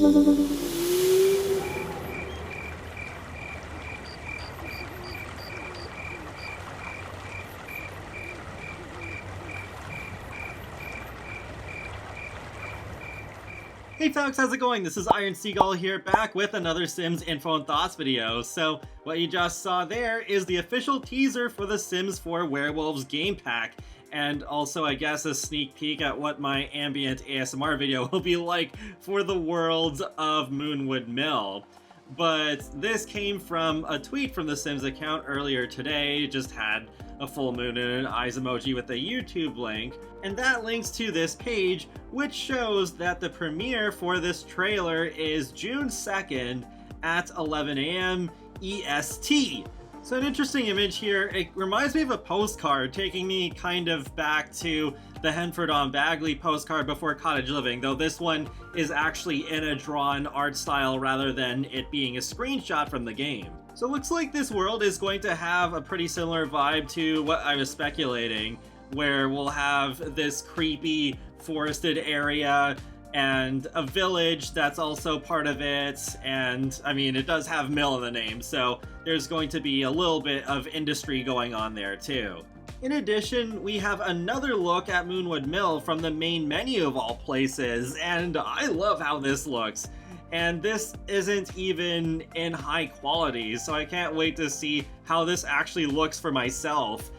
Hey folks, how's it going? This is Iron Seagull here, back with another Sims Info and Thoughts video. So, what you just saw there is the official teaser for the Sims 4 Werewolves game pack, and also, I guess, a sneak peek at what my ambient ASMR video will be like for the world of Moonwood Mill. But this came from a tweet from the Sims account earlier today, just had a full moon and an eyes emoji with a YouTube link, and that links to this page, which shows that the premiere for this trailer is June 2nd at 11 a.m. EST. So an interesting image here. It reminds me of a postcard, taking me kind of back to the Henford on Bagley postcard before Cottage Living, though this one is actually in a drawn art style rather than it being a screenshot from the game. So it looks like this world is going to have a pretty similar vibe to what I was speculating, where we'll have this creepy forested area and a village that's also part of it, and I mean, it does have mill in the name, so there's going to be a little bit of industry going on there too. In addition, we have another look at Moonwood Mill from the main menu of all places, and I love how this looks. And this isn't even in high quality, so I can't wait to see how this actually looks for myself.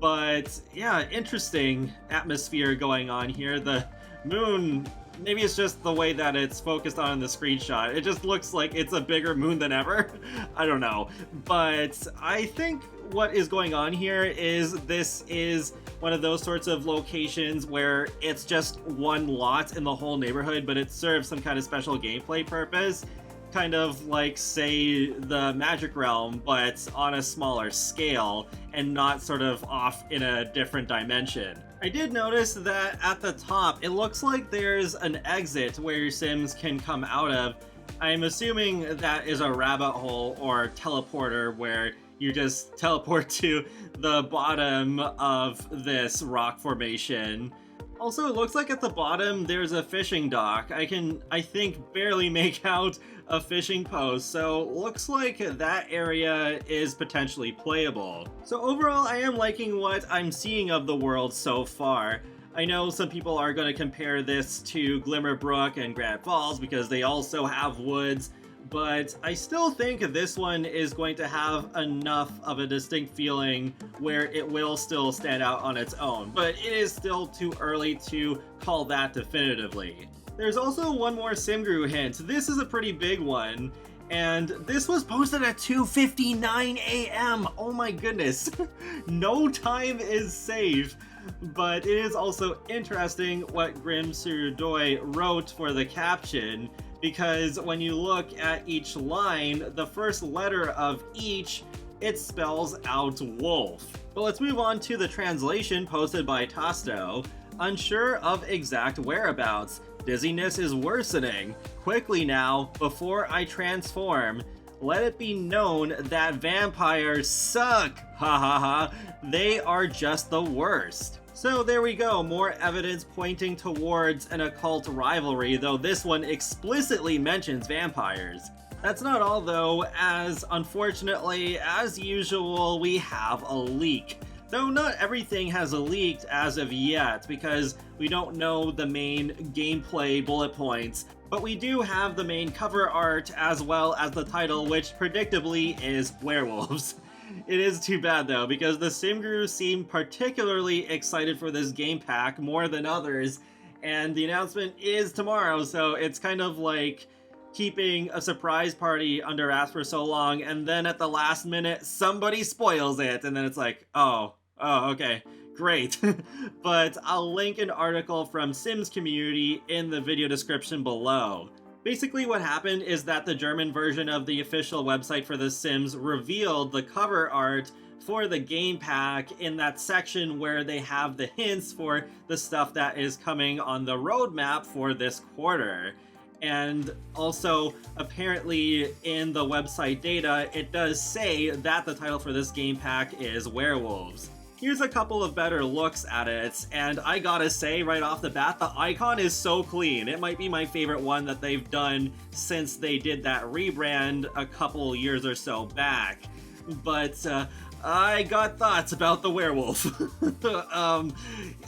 But yeah, interesting atmosphere going on here. The moon, maybe it's just the way that it's focused on in the screenshot. It just looks like it's a bigger moon than ever. I don't know. But I think what is going on here is this is one of those sorts of locations where it's just one lot in the whole neighborhood, but it serves some kind of special gameplay purpose. Kind of like, say, the Magic Realm, but on a smaller scale and not sort of off in a different dimension. I did notice that at the top, it looks like there's an exit where your Sims can come out of. I'm assuming that is a rabbit hole or teleporter where you just teleport to the bottom of this rock formation. Also, it looks like at the bottom there's a fishing dock. I can, I think, barely make out a fishing post, so looks like that area is potentially playable. So overall, I am liking what I'm seeing of the world so far. I know some people are going to compare this to Glimmerbrook and Grand Falls because they also have woods, but I still think this one is going to have enough of a distinct feeling where it will still stand out on its own, but it is still too early to call that definitively. There's also one more SimGrew hint. This is a pretty big one, and this was posted at 2:59 a.m. Oh my goodness. No time is safe. But it is also interesting what Grim Surudoy wrote for the caption, because when you look at each line, the first letter of each, it spells out wolf. But let's move on to the translation posted by Tasto. Unsure of exact whereabouts. Dizziness is worsening. Quickly now, before I transform. Let it be known that vampires suck! Ha ha ha. They are just the worst. So there we go, more evidence pointing towards an occult rivalry, though this one explicitly mentions vampires. That's not all though, as unfortunately, as usual, we have a leak. Though not everything has leaked as of yet, because we don't know the main gameplay bullet points, but we do have the main cover art as well as the title, which predictably is Werewolves. It is too bad though, because the SimGrew seem particularly excited for this game pack more than others, and the announcement is tomorrow, so it's kind of like keeping a surprise party under wraps for so long, and then at the last minute, somebody spoils it, and then it's like, oh, okay, great. But I'll link an article from Sims Community in the video description below. Basically what happened is that the German version of the official website for The Sims revealed the cover art for the game pack in that section where they have the hints for the stuff that is coming on the roadmap for this quarter. And also, apparently in the website data, it does say that the title for this game pack is Werewolves. here's a couple of better looks at it, and I gotta say right off the bat, the icon is so clean. It might be my favorite one that they've done since they did that rebrand a couple years or so back. But I got thoughts about the werewolf.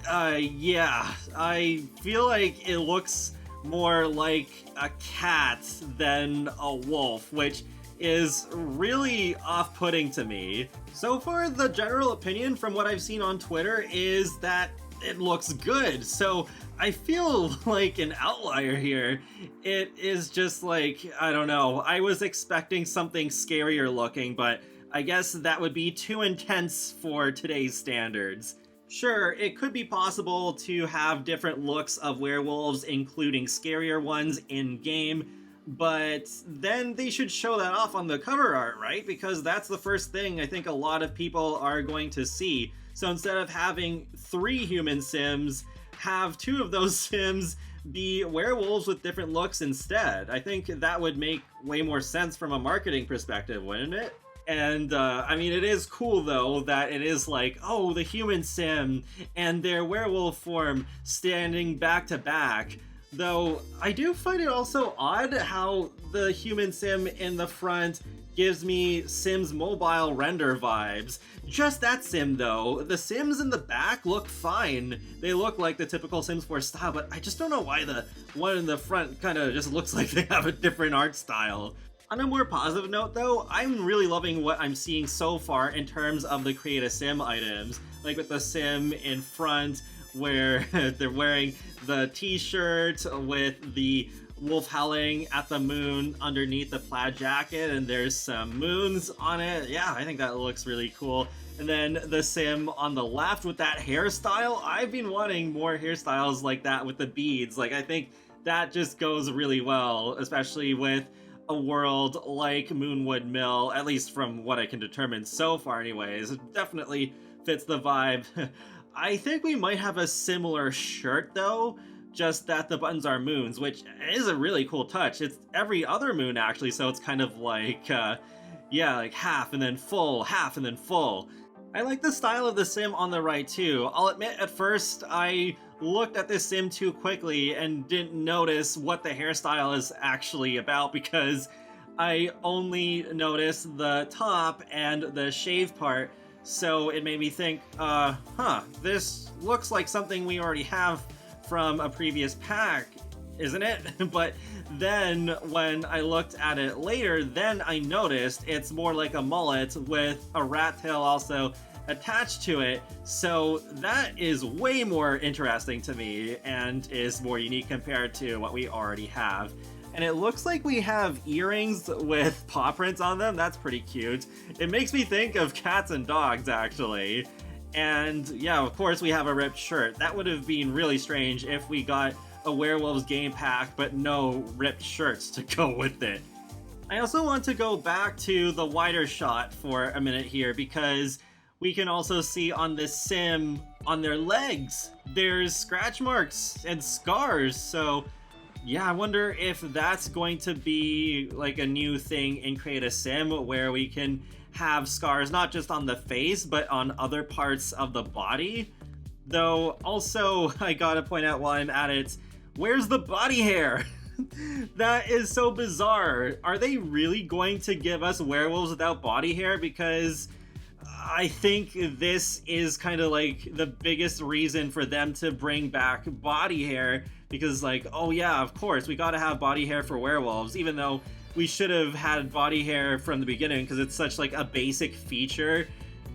Yeah, I feel like it looks more like a cat than a wolf, which is really off-putting to me. So far, the general opinion from what I've seen on Twitter is that it looks good, so I feel like an outlier here. It is just like, I don't know, I was expecting something scarier looking, but I guess that would be too intense for today's standards. Sure, it could be possible to have different looks of werewolves, including scarier ones in-game, but then they should show that off on the cover art, right? Because that's the first thing I think a lot of people are going to see. So instead of having 3 human Sims, have 2 of those Sims be werewolves with different looks instead. I think that would make way more sense from a marketing perspective, wouldn't it? And, I mean, it is cool, though, that it is like, oh, the human Sim and their werewolf form standing back to back. Though, I do find it also odd how the human Sim in the front gives me Sims Mobile render vibes. Just that Sim, though. The Sims in the back look fine. They look like the typical Sims 4 style, but I just don't know why the one in the front kind of just looks like they have a different art style. On a more positive note, though, I'm really loving what I'm seeing so far in terms of the Create a Sim items. Like with the Sim in front, where they're wearing the t-shirt with the wolf howling at the moon underneath the plaid jacket, and there's some moons on it. Yeah, I think that looks really cool. And then the Sim on the left with that hairstyle, I've been wanting more hairstyles like that with the beads. Like, I think that just goes really well, especially with a world like Moonwood Mill, at least from what I can determine so far anyways. It definitely fits the vibe. I think we might have a similar shirt though, just that the buttons are moons, which is a really cool touch. It's every other moon actually, so it's kind of like, yeah, like half and then full, half and then full. I like the style of the Sim on the right too. I'll admit at first I looked at this Sim too quickly and didn't notice what the hairstyle is actually about because I only noticed the top and the shave part. So it made me think, this looks like something we already have from a previous pack, isn't it? But then when I looked at it later, then I noticed it's more like a mullet with a rat tail also attached to it. So that is way more interesting to me and is more unique compared to what we already have. And it looks like we have earrings with paw prints on them. That's pretty cute. It makes me think of cats and dogs, actually. And yeah, of course we have a ripped shirt. That would have been really strange if we got a Werewolves game pack, but no ripped shirts to go with it. I also want to go back to the wider shot for a minute here because we can also see on this Sim, on their legs, there's scratch marks and scars. So yeah, I wonder if that's going to be like a new thing in Create a Sim where we can have scars not just on the face, but on other parts of the body. Though, also, I gotta point out while I'm at it, where's the body hair? That is so bizarre. Are they really going to give us werewolves without body hair? Because I think this is kind of like the biggest reason for them to bring back body hair, because like, oh yeah, of course, we gotta have body hair for werewolves, even though we should have had body hair from the beginning because it's such like a basic feature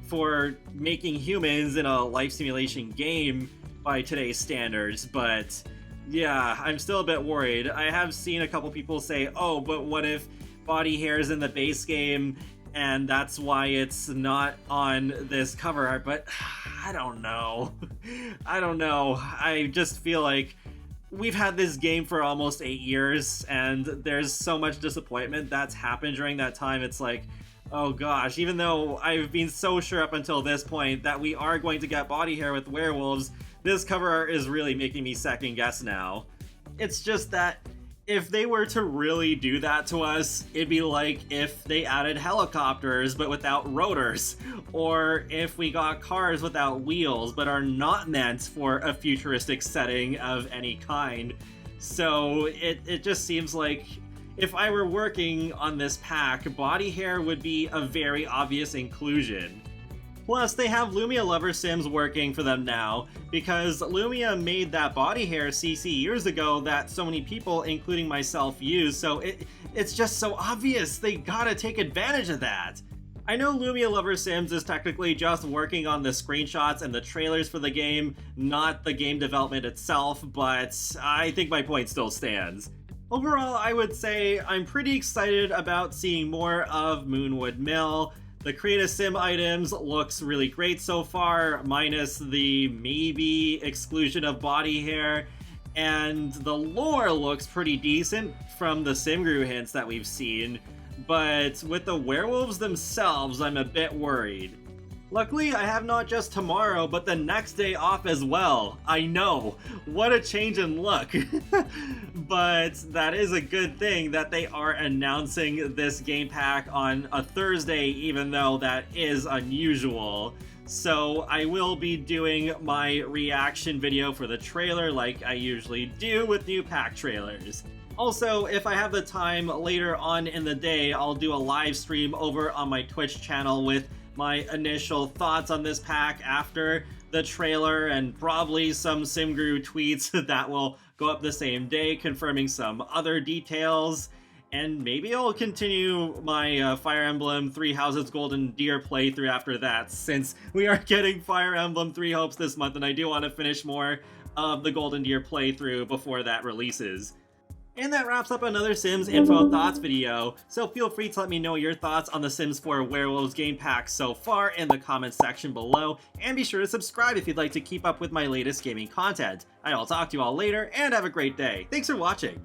for making humans in a life simulation game by today's standards. But yeah, I'm still a bit worried. I have seen a couple people say, oh, but what if body hair is in the base game and that's why it's not on this cover art? But I don't know. I don't know. I just feel like we've had this game for almost 8 years and there's so much disappointment that's happened during that time. It's like, oh gosh, even though I've been so sure up until this point that we are going to get body hair with werewolves, this cover art is really making me second guess now. It's just that If they were to really do that to us, it'd be like if they added helicopters but without rotors, or if we got cars without wheels but are not meant for a futuristic setting of any kind. So it just seems like if I were working on this pack, body hair would be a very obvious inclusion. Plus, they have Lumia Lover Sims working for them now, because Lumia made that body hair CC years ago that so many people, including myself, use, so it's just so obvious. They gotta take advantage of that. I know Lumia Lover Sims is technically just working on the screenshots and the trailers for the game, not the game development itself, but I think my point still stands. Overall, I would say I'm pretty excited about seeing more of Moonwood Mill. The Create a Sim items looks really great so far, minus the maybe exclusion of body hair, and the lore looks pretty decent from the SimGrew hints that we've seen, but with the werewolves themselves, I'm a bit worried. Luckily, I have not just tomorrow, but the next day off as well. I know, what a change in look. But that is a good thing that they are announcing this game pack on a Thursday, even though that is unusual. So I will be doing my reaction video for the trailer like I usually do with new pack trailers. Also, if I have the time later on in the day, I'll do a live stream over on my Twitch channel with my initial thoughts on this pack after the trailer, and probably some SimGrew tweets that will go up the same day confirming some other details. And maybe I'll continue my Fire Emblem Three Houses Golden Deer playthrough after that, since we are getting Fire Emblem Three Hopes this month, and I do want to finish more of the Golden Deer playthrough before that releases. And that wraps up another Sims Info and Thoughts video, so feel free to let me know your thoughts on the Sims 4 Werewolves game pack so far in the comments section below, and be sure to subscribe if you'd like to keep up with my latest gaming content. I'll talk to you all later, and have a great day. Thanks for watching!